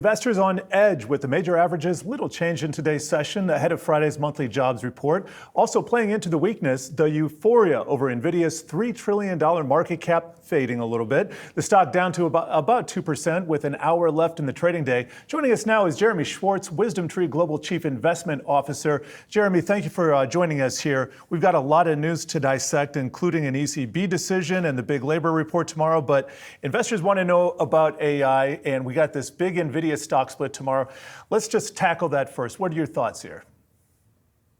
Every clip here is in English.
Investors on edge with the major averages, little change in today's session ahead of Friday's monthly jobs report. Also playing into the weakness, the euphoria over Nvidia's $3 trillion market cap fading a little bit. The stock down to about 2% with an hour left in the trading day. Joining us now is Jeremy Schwartz, WisdomTree Global Chief Investment Officer. Jeremy, thank you for joining us here. We've got a lot of news to dissect, including an ECB decision and the big labor report tomorrow, but investors want to know about AI, and we got this big Nvidia stock split tomorrow. Let's just tackle that first. What are your thoughts here?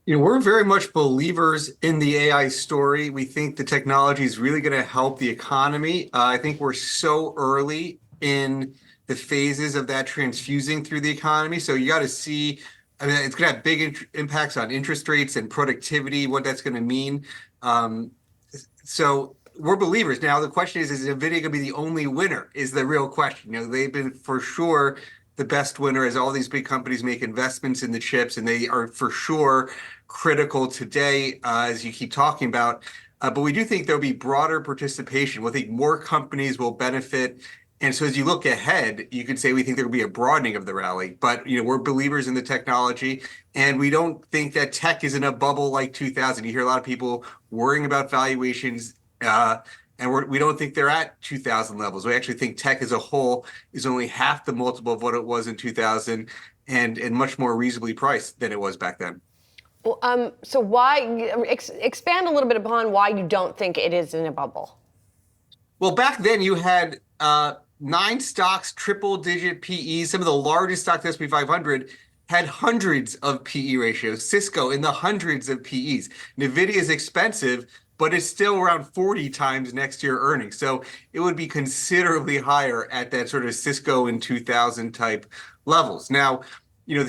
We're very much believers in the AI story. We think the technology is really going to help the economy. I think we're so early in the phases of that transfusing through the economy. So you got to see, I mean, it's going to have big impacts on interest rates and productivity, what that's going to mean. So we're believers. Now, the question is Nvidia going to be the only winner is the real question. They've been for sure the best winner as all these big companies make investments in the chips, and they are for sure critical today, as you keep talking about. But we do think there'll be broader participation. We think more companies will benefit. And so as you look ahead, you could say we think there will be a broadening of the rally. But we're believers in the technology, and we don't think that tech is in a bubble like 2000. You hear a lot of people worrying about valuations, and we don't think they're at 2000 levels. We actually think tech as a whole is only half the multiple of what it was in 2000 and much more reasonably priced than it was back then. Well, so why, expand a little bit upon why you don't think it is in a bubble. Well, back then you had 9 stocks, triple-digit PEs. Some of the largest stocks, the S&P 500, had hundreds of PE ratios. Cisco in the hundreds of PEs. Nvidia is expensive, but it's still around 40 times next year earnings. So it would be considerably higher at that sort of Cisco in 2000 type levels. Now,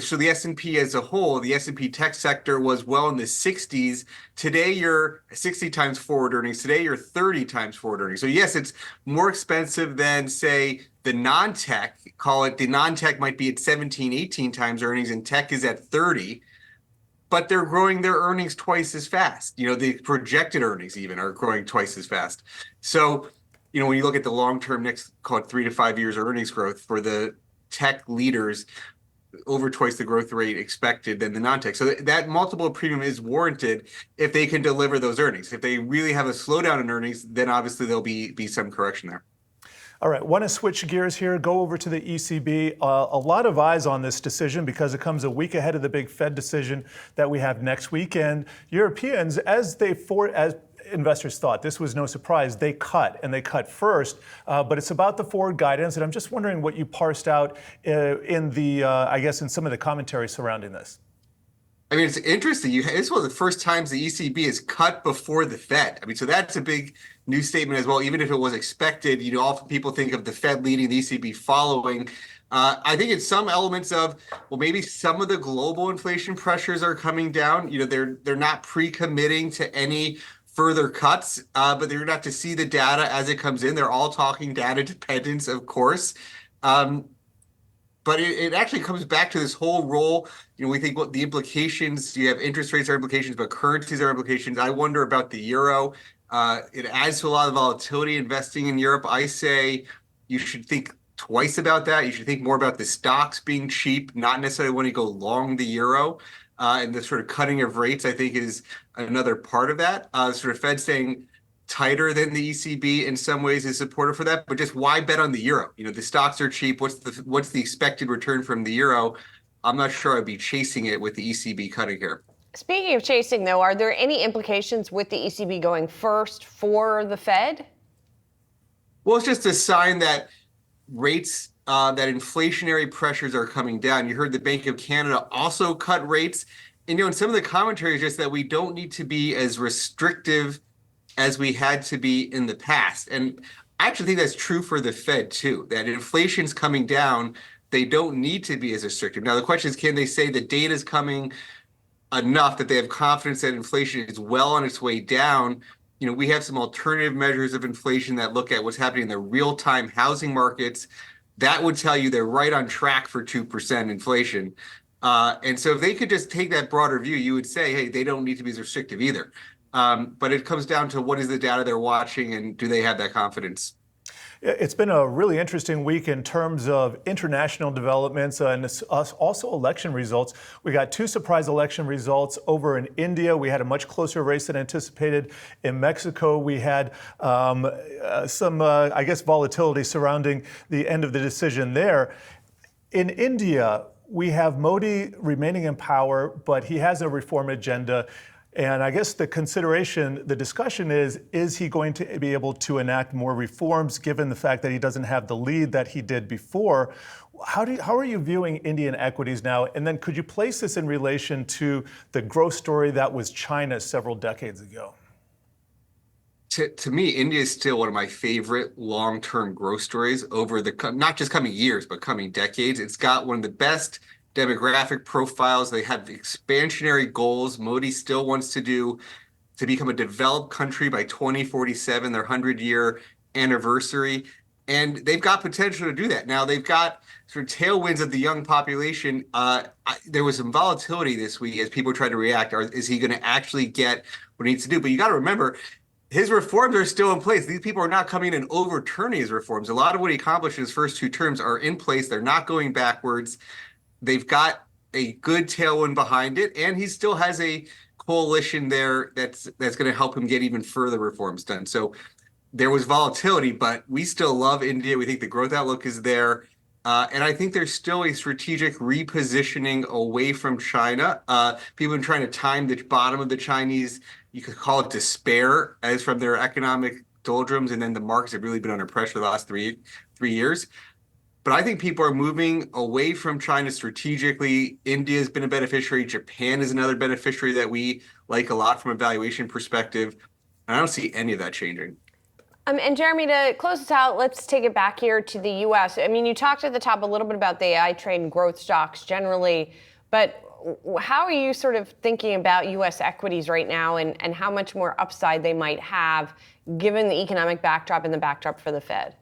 so the S&P as a whole, the S&P tech sector was well in the 60s. Today, you're 60 times forward earnings. Today, you're 30 times forward earnings. So yes, it's more expensive than, say, the non-tech. Call it the non-tech might be at 17, 18 times earnings, and tech is at 30. But they're growing their earnings twice as fast. The projected earnings even are growing twice as fast. So, when you look at the long-term next, call it 3 to 5 years earnings growth for the tech leaders, over twice the growth rate expected than the non-tech. So that multiple premium is warranted if they can deliver those earnings. If they really have a slowdown in earnings, then obviously there'll be some correction there. All right, want to switch gears here, go over to the ECB. A lot of eyes on this decision because it comes a week ahead of the big Fed decision that we have next week. And Europeans, as investors thought, this was no surprise, they cut, and they cut first. But it's about the forward guidance, and I'm just wondering what you parsed out in some of the commentary surrounding this. I mean, it's interesting. This is one of the first times the ECB is cut before the Fed. I mean, so that's a big new statement as well, even if it was expected. Often people think of the Fed leading, the ECB following. I think it's some elements of, well, maybe some of the global inflation pressures are coming down. They're not pre-committing to any further cuts, but they're going to have to see the data as it comes in. They're all talking data dependence, of course. But it actually comes back to this whole role. We think what the implications, you have interest rates are implications, but currencies are implications. I wonder about the euro. It adds to a lot of volatility investing in Europe. I say you should think twice about that. You should think more about the stocks being cheap, not necessarily when you go long the euro. And the sort of cutting of rates, I think, is another part of that. Sort of Fed staying tighter than the ECB in some ways is supportive for that. But just why bet on the euro? The stocks are cheap. What's the expected return from the euro? I'm not sure I'd be chasing it with the ECB cutting here. Speaking of chasing, though, are there any implications with the ECB going first for the Fed? Well, it's just a sign that rates, that inflationary pressures are coming down. You heard the Bank of Canada also cut rates. And, in some of the commentary is just that we don't need to be as restrictive as we had to be in the past. And I actually think that's true for the Fed, too, that inflation's coming down. They don't need to be as restrictive. Now, the question is, can they say the data is coming enough that they have confidence that inflation is well on its way down? We have some alternative measures of inflation that look at what's happening in the real-time housing markets. That would tell you they're right on track for 2% inflation. And so if they could just take that broader view, you would say, hey, they don't need to be as restrictive either. But it comes down to what is the data they're watching and do they have that confidence? It's been a really interesting week in terms of international developments and also election results. We got two surprise election results over in India. We had a much closer race than anticipated. In Mexico, we had some, I guess, volatility surrounding the end of the decision there. In India, we have Modi remaining in power, but he has a reform agenda. And I guess the discussion is he going to be able to enact more reforms given the fact that he doesn't have the lead that he did before? How are you viewing Indian equities now? And then could you place this in relation to the growth story that was China several decades ago? To me, India is still one of my favorite long-term growth stories over not just coming years, but coming decades. It's got one of the best demographic profiles. They have expansionary goals. Modi still wants to become a developed country by 2047, their 100-year anniversary. And they've got potential to do that. Now, they've got sort of tailwinds of the young population. There was some volatility this week as people tried to react. Is he going to actually get what he needs to do? But you got to remember, his reforms are still in place. These people are not coming in and overturning his reforms. A lot of what he accomplished in his first two terms are in place. They're not going backwards. They've got a good tailwind behind it, and he still has a coalition there that's going to help him get even further reforms done. So there was volatility, but we still love India. We think the growth outlook is there. And I think there's still a strategic repositioning away from China. People have been trying to time the bottom of the Chinese, you could call it despair, as from their economic doldrums, and then the markets have really been under pressure the last three years. But I think people are moving away from China strategically. India has been a beneficiary. Japan is another beneficiary that we like a lot from a valuation perspective. And I don't see any of that changing. And Jeremy, to close us out, let's take it back here to the U.S. I mean, you talked at the top a little bit about the AI trade and growth stocks generally, but how are you sort of thinking about U.S. equities right now and how much more upside they might have given the economic backdrop and the backdrop for the Fed?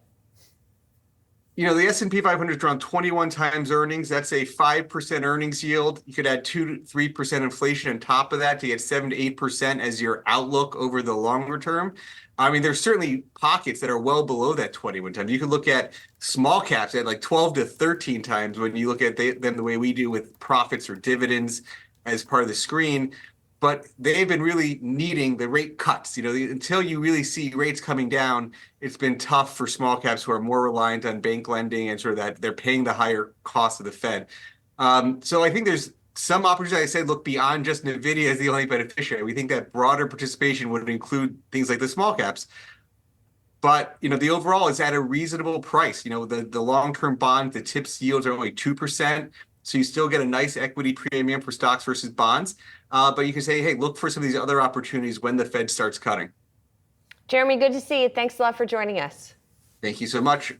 You know, the S&P 500 is around 21 times earnings. That's a 5% earnings yield. You could add 2 to 3% inflation on top of that to get 7 to 8% as your outlook over the longer term. I mean, there's certainly pockets that are well below that 21 times. You could look at small caps at like 12 to 13 times when you look at them the way we do with profits or dividends as part of the screen. But they've been really needing the rate cuts. You know, until you really see rates coming down, it's been tough for small caps who are more reliant on bank lending and sort of that they're paying the higher cost of the Fed. So I think there's some opportunity. I said, look beyond just Nvidia as the only beneficiary. We think that broader participation would include things like the small caps. But, you know, the overall is at a reasonable price. You know, the long-term bond, the TIPS yields are only 2%. So you still get a nice equity premium for stocks versus bonds. But you can say, hey, look for some of these other opportunities when the Fed starts cutting. Jeremy, good to see you. Thanks a lot for joining us. Thank you so much.